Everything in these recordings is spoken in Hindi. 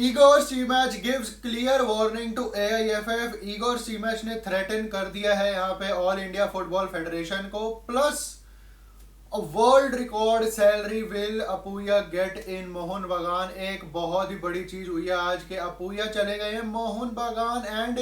Igor Stimac gives clear warning to AIFF। Igor Stimac ने थ्रेटन कर दिया है यहाँ पे ऑल इंडिया फुटबॉल फेडरेशन को। Plus world record salary will अपूया get in Mohan बागान। एक बहुत ही बड़ी चीज हुई है आज के, अपूया चले गए हैं मोहन बागान एंड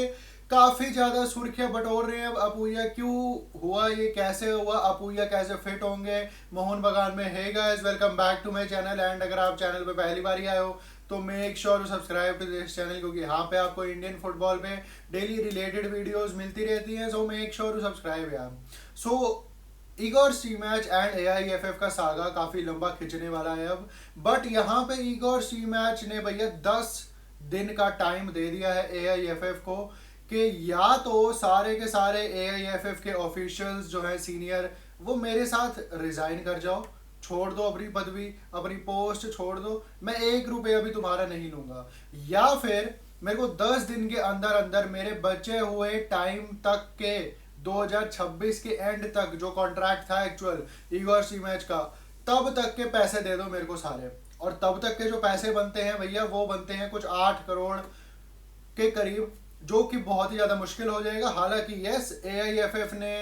काफी ज्यादा सुर्खियां बटोर रहे हैं। अब अपूया क्यों हुआ, ये कैसे हुआ, अपूया कैसे फिट होंगे मोहन बागान में। Hey guys, welcome back to my channel and अगर आप चैनल पे पहली बार ही आए हो तो make sure to subscribe to this channel, क्योंकि यहाँ पे आपको इंडियन फुटबॉल पे डेली रिलेटेड वीडियोस मिलती रहती हैं। So make sure to subscribe यार। So Igor Stimac and AIFF का सागा काफी लंबा खिंचने वाला है अब। बट यहाँ पे ईगोर स्टीमैच ने भैया 10 दिन का टाइम दे दिया है एआईएफएफ को कि या तो सारे के सारे एआईएफएफ के ऑफिशियल्स जो है सीनियर, वो मेरे साथ रिजाइन कर जाओ, छोड़ दो अपनी पदवी, अपनी पोस्ट छोड़ दो, मैं 1 रुपया भी तुम्हारा नहीं लूंगा, या फिर मेरे को 10 दिन के अंदर अंदर मेरे बचे हुए टाइम तक के 2026 के एंड तक जो कॉन्ट्रैक्ट था एक्चुअल ईगोर स्टीमैच का, तब तक के पैसे दे दो मेरे को सारे। और तब तक के जो पैसे बनते हैं भैया वो बनते हैं कुछ 8 करोड़ के करीब, जो कि बहुत ही ज्यादा मुश्किल हो जाएगा। हालांकि यस, एआईएफएफ ने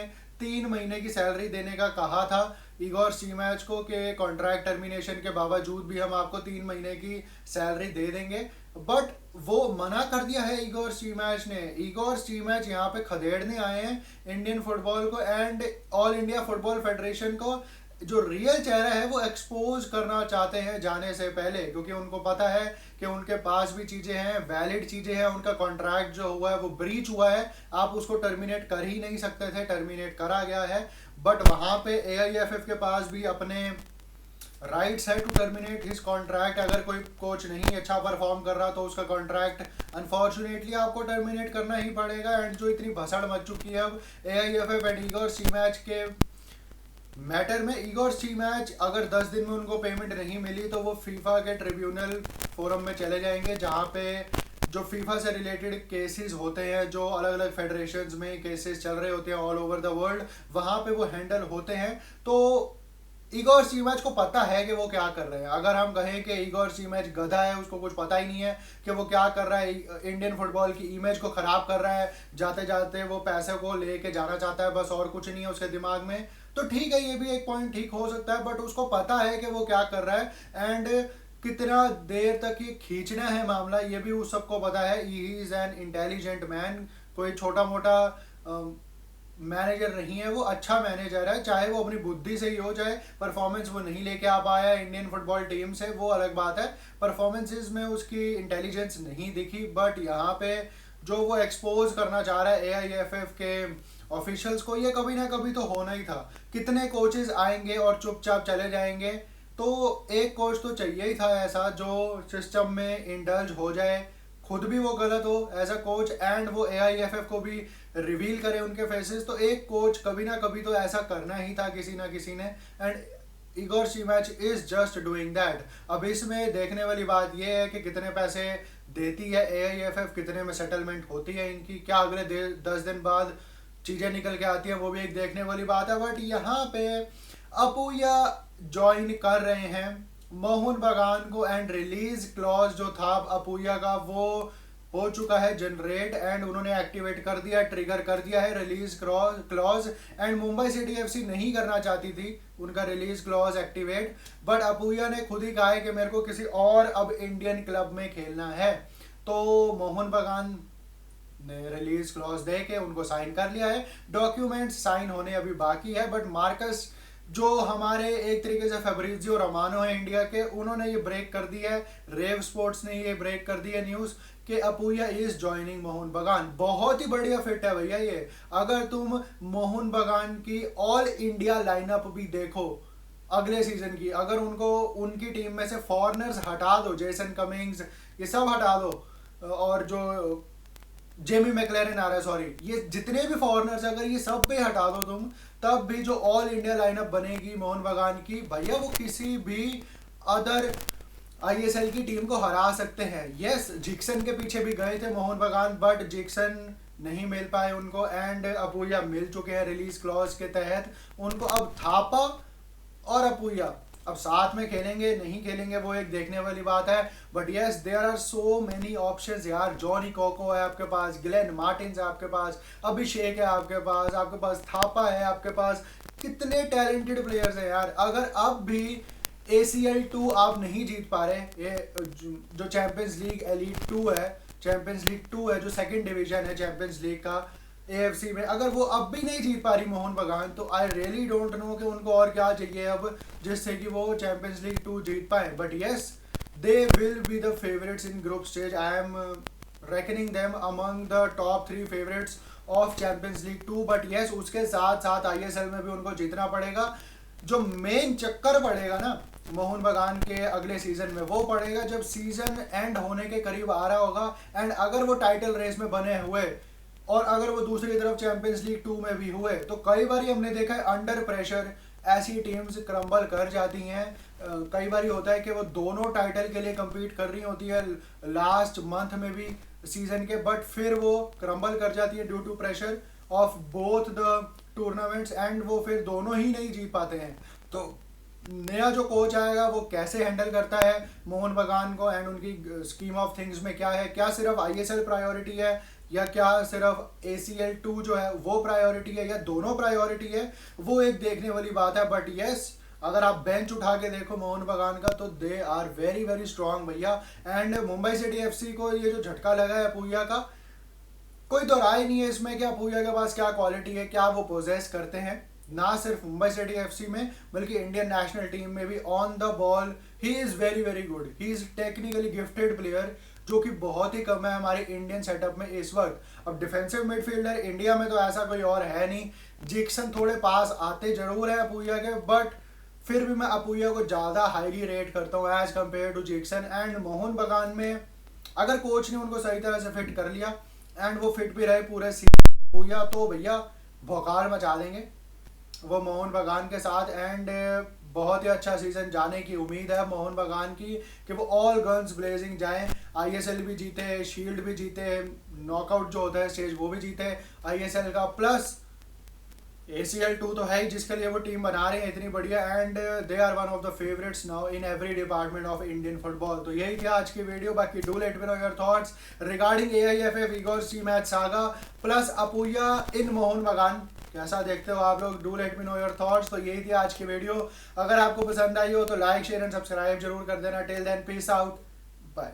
3 महीने की सैलरी देने का कहा था ईगोर स्टीमैच को कि कॉन्ट्रैक्ट टर्मिनेशन के बावजूद भी हम आपको 3 महीने की सैलरी दे देंगे, बट वो मना कर दिया है ईगोर स्टीमैच ने। ईगोर स्टीमैच यहाँ पे खदेड़ने आए हैं इंडियन फुटबॉल को and all India football federation को। जो रियल चेहरा है वो एक्सपोज करना चाहते हैं जाने से पहले, क्योंकि उनको पता है कि उनके पास भी चीजें हैं, वैलिड चीजें हैं। उनका कॉन्ट्रैक्ट जो हुआ है वो ब्रीच हुआ है, आप उसको टर्मिनेट कर ही नहीं सकते थे, टर्मिनेट करा गया है। बट वहां पे एआईएफएफ के पास भी अपने राइट्स है टू टर्मिनेट हिज कॉन्ट्रैक्ट। अगर कोई कोच नहीं अच्छा परफॉर्म कर रहा तो उसका कॉन्ट्रैक्ट अनफॉर्चुनेटली आपको टर्मिनेट करना ही पड़ेगा। एंड जो इतनी भसड़ मच चुकी है अब एआईएफएफ एंड ईगोर स्टीमैच के मैटर में, ईगोर स्टीमैच अगर 10 दिन में उनको पेमेंट नहीं मिली तो वो फीफा के ट्रिब्यूनल फोरम में चले जाएंगे, जहाँ पे जो फीफा से रिलेटेड केसेस होते हैं, जो अलग अलग फेडरेशंस में केसेस चल रहे होते हैं ऑल ओवर द वर्ल्ड, वहाँ पे वो हैंडल होते हैं। तो ईगोर स्टीमैच को पता है कि वो क्या कर रहे हैं। अगर हम कहें कि ईगोर स्टीमैच गधा है, उसको कुछ पता ही नहीं है कि वो क्या कर रहा है, इंडियन फुटबॉल की इमेज को खराब कर रहा है, जाते जाते वो पैसे को लेके जाना चाहता है, बस और कुछ नहीं है उसके दिमाग में, तो ठीक है, ये भी एक पॉइंट ठीक हो सकता है। बट उसको पता है कि वो क्या कर रहा है एंड कितना देर तक ये खींचना है मामला, ये भी उस सबको पता है। He is an intelligent man, कोई छोटा मोटा मैनेजर नहीं है, वो अच्छा मैनेजर है। चाहे वो अपनी बुद्धि से ही हो, जाए परफॉर्मेंस वो नहीं लेके आ पाया इंडियन फुटबॉल टीम से, वो अलग बात है, परफॉर्मेंसेस में उसकी इंटेलिजेंस नहीं दिखी। बट यहाँ पे जो वो एक्सपोज करना चाह रहा है एआईएफएफ के ऑफिशियल्स को, ये कभी ना कभी तो होना ही था। कितने कोचेस आएंगे और चुपचाप चले जाएंगे, तो एक कोच तो चाहिए ही था ऐसा जो सिस्टम में इंडल्ज हो जाए, खुद भी वो गलत हो एज अ कोच एंड वो एआईएफएफ को भी रिवील करे उनके फेसेस। तो एक कोच कभी ना कभी तो ऐसा करना ही था किसी ना किसी ने, and Igor Stimac is just doing that. अब इसमें देखने वाली बात यह है कि कितने पैसे देती है एआईएफएफ, कितने में सेटलमेंट होती है इनकी, क्या अगले 10 दिन बाद चीजें निकल के आती हैं, वो भी एक देखने वाली बात है। बट यहाँ पे अपूया ज्वाइन कर रहे हैं मोहन बागान को एंड रिलीज क्लॉज जो था अपूया का वो हो चुका है जनरेट एंड उन्होंने एक्टिवेट कर दिया, ट्रिगर कर दिया है release clause. And Mumbai city FC नहीं करना चाहती थी उनका रिलीज क्लॉज एक्टिवेट, बट अपूया ने खुद ही कहा है कि मेरे को किसी और अब इंडियन क्लब में खेलना है। तो मोहन बागान ने रिलीज क्लॉज दे के उनको साइन कर लिया है। डॉक्यूमेंट्स साइन होने अभी बाकी है, बट मार्कस जो हमारे एक तरीके से फैब्रिजियो रोमानो है इंडिया के, उन्होंने ये ब्रेक कर दी है, रेव स्पोर्ट्स ने ये ब्रेक कर दी है न्यूज कि अपूया इज ज्वाइनिंग मोहन बागान। बहुत ही बढ़िया फिट है भैया ये। अगर तुम मोहन बागान की ऑल इंडिया लाइनअप भी देखो अगले सीजन की, अगर उनको उनकी टीम में से फॉरनर्स हटा दो, जेसन कमिंग्स ये सब हटा दो, और जो जेमी मैकलेरन आ रहा है, सॉरी, ये जितने भी फॉरनर्स अगर ये सब पे हटा दो तुम, तब भी जो ऑल इंडिया लाइनअप बनेगी मोहन बागान की, भैया वो किसी भी अदर आईएसएल की टीम को हरा सकते हैं। यस, जिक्सन के पीछे भी गए थे मोहन बागान, बट जिक्सन नहीं मिल पाए उनको एंड अपूया मिल चुके हैं रिलीज क्लॉज के तहत उनको। अब थापा और अपूया अब साथ में खेलेंगे नहीं खेलेंगे वो एक देखने वाली बात है, but yes there are so many options यार। जॉनी कोको है आपके पास, ग्लेन मार्टिन्स है आपके पास, अभिषेक है आपके पास थापा है आपके पास, कितने टैलेंटेड प्लेयर्स हैं यार। अगर अब भी ACL 2 आप नहीं जीत पा रहे, ये जो चैंपियंस लीग एलीट 2 है, चैंपियंस लीग 2 है जो सेकंड डिवीजन है चैंपियंस लीग का AFC में, अगर वो अब भी नहीं जीत पा रही मोहन बगान, तो आई रियली डोंट नो कि उनको और क्या चाहिए अब जिससे कि वो चैंपियंस लीग 2 जीत पाए। But yes they will be the favourites in group stage. I am reckoning them among the top 3 favorites of Champions League 2। But yes उसके साथ साथ ISL में भी उनको जीतना पड़ेगा। जो मेन चक्कर पड़ेगा ना मोहन बगान के अगले सीजन में, वो पड़ेगा जब सीजन एंड होने के करीब आ रहा होगा, एंड अगर वो टाइटल रेस में बने हुए और अगर वो दूसरी तरफ चैंपियंस लीग 2 में भी हुए, तो कई बार हमने देखा है अंडर प्रेशर ऐसी टीम्स क्रम्बल कर जाती हैं। कई बार होता है कि वो दोनों टाइटल के लिए compete कर रही होती है लास्ट मंथ में भी सीजन के, बट फिर वो क्रम्बल कर जाती है due to pressure of both the tournaments, and वो फिर दोनों ही नहीं जीत पाते हैं। तो नया जो कोच आएगा वो कैसे हैंडल करता है मोहन बगान को, एंड उनकी स्कीम ऑफ थिंग्स में क्या है, क्या सिर्फ ISL प्रायोरिटी है या क्या सिर्फ ACL 2 जो है वो प्रायोरिटी है या दोनों प्रायोरिटी है, वो एक देखने वाली बात है। बट यस अगर आप बेंच उठा के देखो मोहन बगान का, तो they are very very strong भैया। एंड मुंबई सिटी FC को ये जो झटका लगा है अपूया का, कोई तो राय नहीं है इसमें कि अपूया के पास क्या क्वालिटी है, क्या वो पोजेस करते हैं, ना सिर्फ मुंबई सिटी FC में बल्कि इंडियन नेशनल टीम में भी। On the ball he is very very good, he is technically gifted player, जो कि बहुत ही कम है हमारे इंडियन सेटअप में इस वक्त। अब डिफेंसिव मिडफील्डर इंडिया में तो ऐसा कोई और है नहीं। जिक्सन थोड़े पास आते जरूर है अपूया के, बट फिर भी मैं अपूया को ज़्यादा हाईली रेट करता हूँ as compare to Jeakson. And Mohun Bagan में अगर कोच ने उनको सही तरह से फिट कर लिया एंड वो फिट भी रहे पूरे सीजन अपूया, तो भैया भौकाल मचा देंगे वो मोहन बगान के साथ। एंड बहुत ही अच्छा सीजन जाने की उम्मीद है मोहन बगान की कि वो ऑल गन्स ब्लेजिंग जाएं, ISL भी जीते, शील्ड भी जीते, नॉकआउट जो होता है स्टेज वो भी जीते ISL का, प्लस ACL 2 तो है ही जिसके लिए वो टीम बना रहे हैं इतनी बढ़िया। And they are one of the favourites now in every department of Indian football. तो यही थी आज की वीडियो। बाकी do let me know your thoughts regarding AIFF Igor Stimac saga plus Apuia in Mohun Bagan. कैसा देखते हो आप लोग? Do let me know your thoughts. तो यही थी आज की वीडियो। अगर आपको पसंद आई हो तो लाइक शेयर एंड सब्सक्राइब जरूर कर देना। Till then peace out, bye.